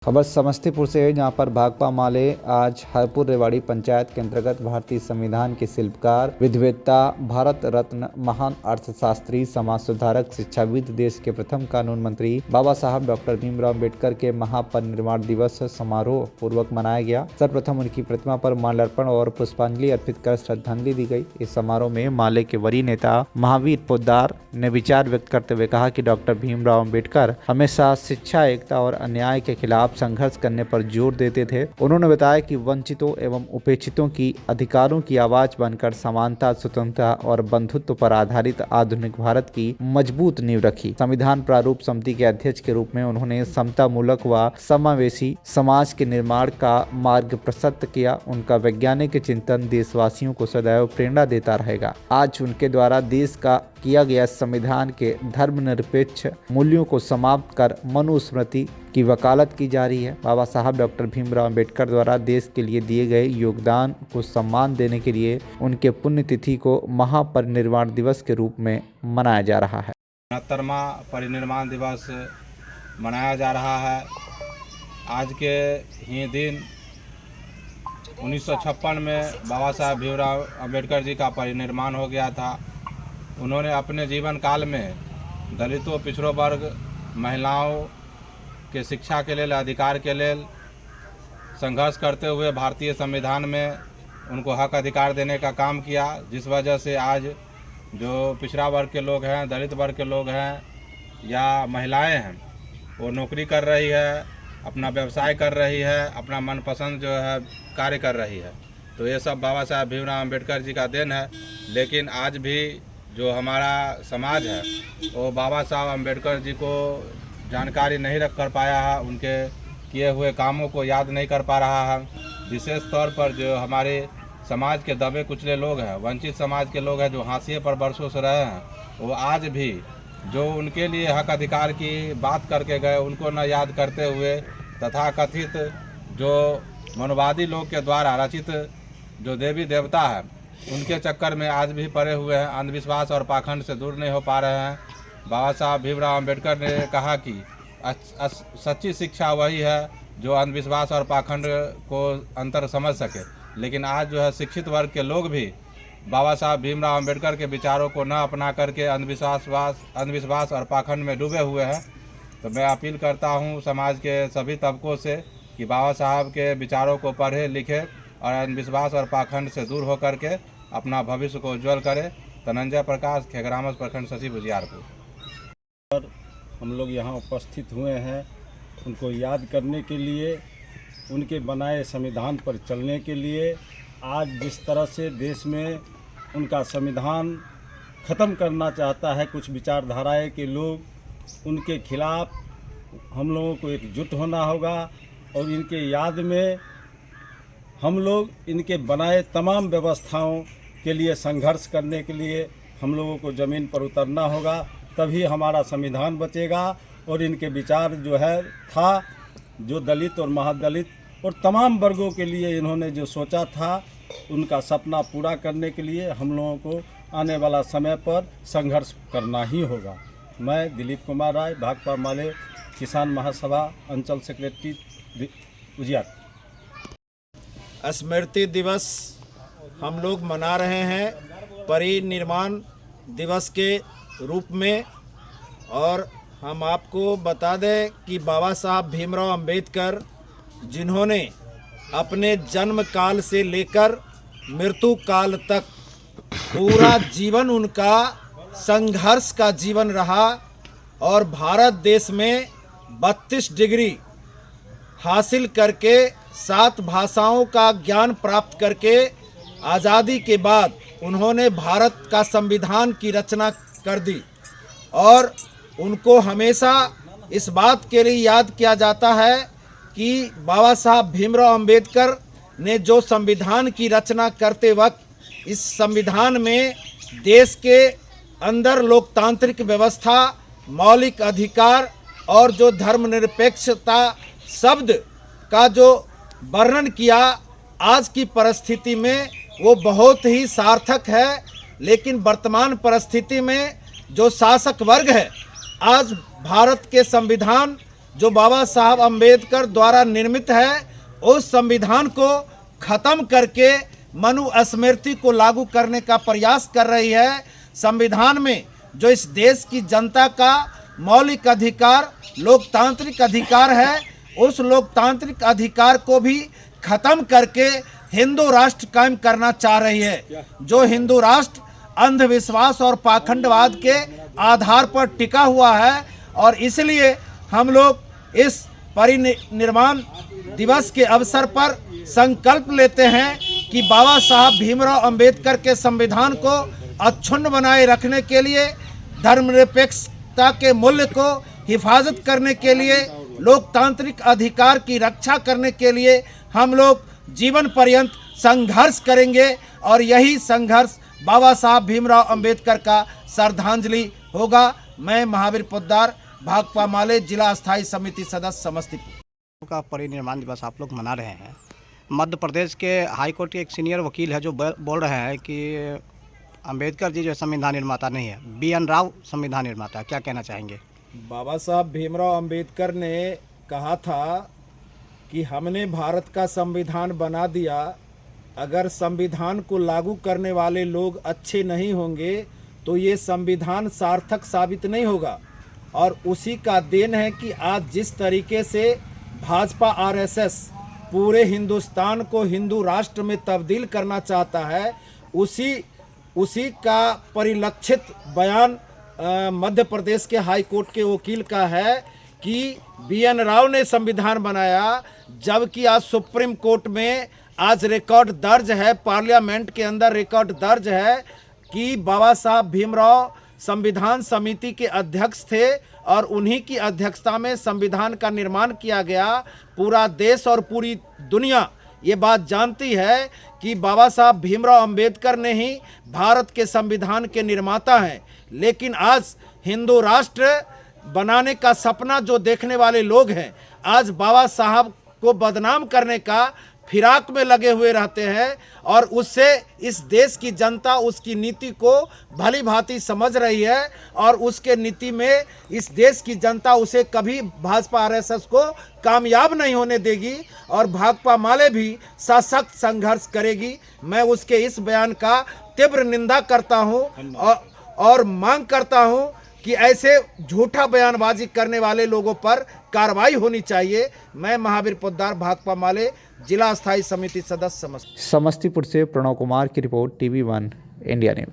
खबर समस्तीपुर से है, जहां पर भाकपा माले आज हरपुर रेवाड़ी पंचायत के अंतर्गत भारतीय संविधान के शिल्पकार, विद्ववेत्ता, भारत रत्न, महान अर्थशास्त्री, समाज सुधारक, शिक्षाविद, देश के प्रथम कानून मंत्री बाबा साहब डॉक्टर भीमराव अम्बेडकर के महापरिनिर्वाण दिवस समारोह पूर्वक मनाया गया। सर्वप्रथम उनकी प्रतिमा पर माल्यार्पण और पुष्पांजलि अर्पित कर श्रद्धांजलि दी गई। इस समारोह में माले के वरीय नेता महावीर पोद्दार ने विचार व्यक्त करते हुए कहा कि डॉक्टर भीमराव अम्बेडकर हमेशा शिक्षा, एकता और अन्याय के खिलाफ संघर्ष करने पर जोर देते थे। उन्होंने बताया कि वंचितों एवं उपेक्षितों की अधिकारों की आवाज बनकर समानता, स्वतंत्रता और बंधुत्व पर आधारित आधुनिक भारत की मजबूत नींव रखी। संविधान प्रारूप समिति के अध्यक्ष के रूप में उन्होंने समतामूलक व समावेशी समाज के निर्माण का मार्ग प्रशस्त किया। उनका वैज्ञानिक चिंतन देशवासियों को सदैव प्रेरणा देता रहेगा। आज उनके द्वारा देश का किया गया संविधान के धर्मनिरपेक्ष मूल्यों को समाप्त कर मनुस्मृति की वकालत की जा रही है। बाबा साहब डॉक्टर भीमराव अम्बेडकर द्वारा देश के लिए दिए गए योगदान को सम्मान देने के लिए उनके पुण्यतिथि को महापरिनिर्वाण दिवस के रूप में मनाया जा रहा है। 69वां परिनिर्वाण दिवस मनाया जा रहा है। आज के ही दिन 1956 में बाबा साहब भीमराव अम्बेडकर जी का परिनिर्वाण हो गया था। उन्होंने अपने जीवन काल में दलितों, पिछड़ों वर्ग, महिलाओं के शिक्षा के लिए, अधिकार के लिए संघर्ष करते हुए भारतीय संविधान में उनको हक अधिकार देने का काम किया, जिस वजह से आज जो पिछड़ा वर्ग के लोग हैं, दलित वर्ग के लोग हैं या महिलाएं हैं, वो नौकरी कर रही है, अपना व्यवसाय कर रही है, अपना मनपसंद जो है कार्य कर रही है। तो ये सब बाबा साहब भीमराव अम्बेडकर जी का देन है। लेकिन आज भी जो हमारा समाज है वो बाबा साहब अम्बेडकर जी को जानकारी नहीं रख कर पाया है, उनके किए हुए कामों को याद नहीं कर पा रहा है। विशेष तौर पर जो हमारे समाज के दबे कुचले लोग हैं, वंचित समाज के लोग हैं, जो हाशिए पर बरसों से रहे हैं, वो आज भी जो उनके लिए हक अधिकार की बात करके गए, उनको न याद करते हुए तथाकथित जो मनोवादी लोग के द्वारा रचित जो देवी देवता है, उनके चक्कर में आज भी पड़े हुए हैं, अंधविश्वास और पाखंड से दूर नहीं हो पा रहे हैं। बाबा साहब भीमराव अम्बेडकर ने कहा कि सच्ची शिक्षा वही है जो अंधविश्वास और पाखंड को अंतर समझ सके। लेकिन आज जो है शिक्षित वर्ग के लोग भी बाबा साहब भीमराव अम्बेडकर के विचारों को न अपना करके अंधविश्वास और पाखंड में डूबे हुए हैं। तो मैं अपील करता हूं समाज के सभी तबकों से कि बाबा साहब के विचारों को पढ़े, लिखे और अंधविश्वास और पाखंड से दूर होकर के अपना भविष्य को उज्ज्वल करे। धनंजय प्रकाश, खेगरामस प्रखंड सचिव, उजियारपुर। हम लोग यहाँ उपस्थित हुए हैं उनको याद करने के लिए, उनके बनाए संविधान पर चलने के लिए। आज जिस तरह से देश में उनका संविधान ख़त्म करना चाहता है कुछ विचारधाराएं के लोग, उनके खिलाफ हम लोगों को एकजुट होना होगा और इनके याद में हम लोग इनके बनाए तमाम व्यवस्थाओं के लिए संघर्ष करने के लिए हम लोगों को ज़मीन पर उतरना होगा। तभी हमारा संविधान बचेगा और इनके विचार जो है था, जो दलित और महादलित और तमाम वर्गों के लिए इन्होंने जो सोचा था, उनका सपना पूरा करने के लिए हम लोगों को आने वाला समय पर संघर्ष करना ही होगा। मैं दिलीप कुमार राय, भाकपा माले किसान महासभा अंचल सेक्रेटरी, उजियार। स्मृति दिवस हम लोग मना रहे हैं परिनिर्वाण दिवस के रूप में। और हम आपको बता दें कि बाबा साहब भीमराव अम्बेडकर, जिन्होंने अपने जन्म काल से लेकर मृत्यु काल तक पूरा जीवन उनका संघर्ष का जीवन रहा और भारत देश में 32 डिग्री हासिल करके 7 भाषाओं का ज्ञान प्राप्त करके आज़ादी के बाद उन्होंने भारत का संविधान की रचना कर दी। और उनको हमेशा इस बात के लिए याद किया जाता है कि बाबा साहब भीमराव अम्बेडकर ने जो संविधान की रचना करते वक्त इस संविधान में देश के अंदर लोकतांत्रिक व्यवस्था, मौलिक अधिकार और जो धर्मनिरपेक्षता शब्द का जो वर्णन किया, आज की परिस्थिति में वो बहुत ही सार्थक है। लेकिन वर्तमान परिस्थिति में जो शासक वर्ग है, आज भारत के संविधान जो बाबा साहब अंबेडकर द्वारा निर्मित है, उस संविधान को खत्म करके मनुस्मृति को लागू करने का प्रयास कर रही है। संविधान में जो इस देश की जनता का मौलिक अधिकार, लोकतांत्रिक अधिकार है, उस लोकतांत्रिक अधिकार को भी खत्म करके हिंदू राष्ट्र कायम करना चाह रही है। जो हिंदू राष्ट्र अंधविश्वास और पाखंडवाद के आधार पर टिका हुआ है, और इसलिए हम लोग इस परिनिर्वाण दिवस के अवसर पर संकल्प लेते हैं कि बाबा साहब भीमराव अंबेडकर के संविधान को अक्षुण्ण बनाए रखने के लिए, धर्मनिरपेक्षता के मूल्य को हिफाजत करने के लिए, लोकतांत्रिक अधिकार की रक्षा करने के लिए हम लोग जीवन पर्यंत संघर्ष करेंगे, और यही संघर्ष बाबा साहब भीमराव अंबेडकर का श्रद्धांजलि होगा। मैं महावीर पोद्दार, भाकपा माले, जिला स्थायी समिति सदस्य, समस्तीपुर। का परिनिर्वाण दिवस आप लोग मना रहे हैं। मध्य प्रदेश के हाई कोर्ट के एक सीनियर वकील है जो बोल रहे हैं कि अंबेडकर जी जो संविधान निर्माता नहीं है, BN राव संविधान निर्माता है। क्या कहना चाहेंगे? बाबा साहब भीमराव अंबेडकर ने कहा था कि हमने भारत का संविधान बना दिया, अगर संविधान को लागू करने वाले लोग अच्छे नहीं होंगे तो ये संविधान सार्थक साबित नहीं होगा। और उसी का देन है कि आज जिस तरीके से भाजपा RSS पूरे हिंदुस्तान को हिंदू राष्ट्र में तब्दील करना चाहता है, उसी का परिलक्षित बयान मध्य प्रदेश के हाई कोर्ट के वकील का है कि BN राव ने संविधान बनाया, जबकि आज सुप्रीम कोर्ट में आज रिकॉर्ड दर्ज है, पार्लियामेंट के अंदर रिकॉर्ड दर्ज है कि बाबा साहब भीमराव संविधान समिति के अध्यक्ष थे और उन्हीं की अध्यक्षता में संविधान का निर्माण किया गया। पूरा देश और पूरी दुनिया ये बात जानती है कि बाबा साहब भीमराव अंबेडकर ने ही भारत के संविधान के निर्माता हैं। लेकिन आज हिंदू राष्ट्र बनाने का सपना जो देखने वाले लोग हैं, आज बाबा साहब को बदनाम करने का फिराक में लगे हुए रहते हैं, और उससे इस देश की जनता उसकी नीति को भली भांति समझ रही है, और उसके नीति में इस देश की जनता उसे कभी भाजपा RSS को कामयाब नहीं होने देगी, और भाकपा माले भी सशक्त संघर्ष करेगी। मैं उसके इस बयान का तीव्र निंदा करता हूं और मांग करता हूं कि ऐसे झूठा बयानबाजी करने वाले लोगों पर कार्रवाई होनी चाहिए। मैं महावीर पोद्दार, भाकपा माले, जिला स्थायी समिति सदस्य, समस्तीपुर। समस्तीपुर से प्रणव कुमार की रिपोर्ट, TV1 इंडिया न्यूज।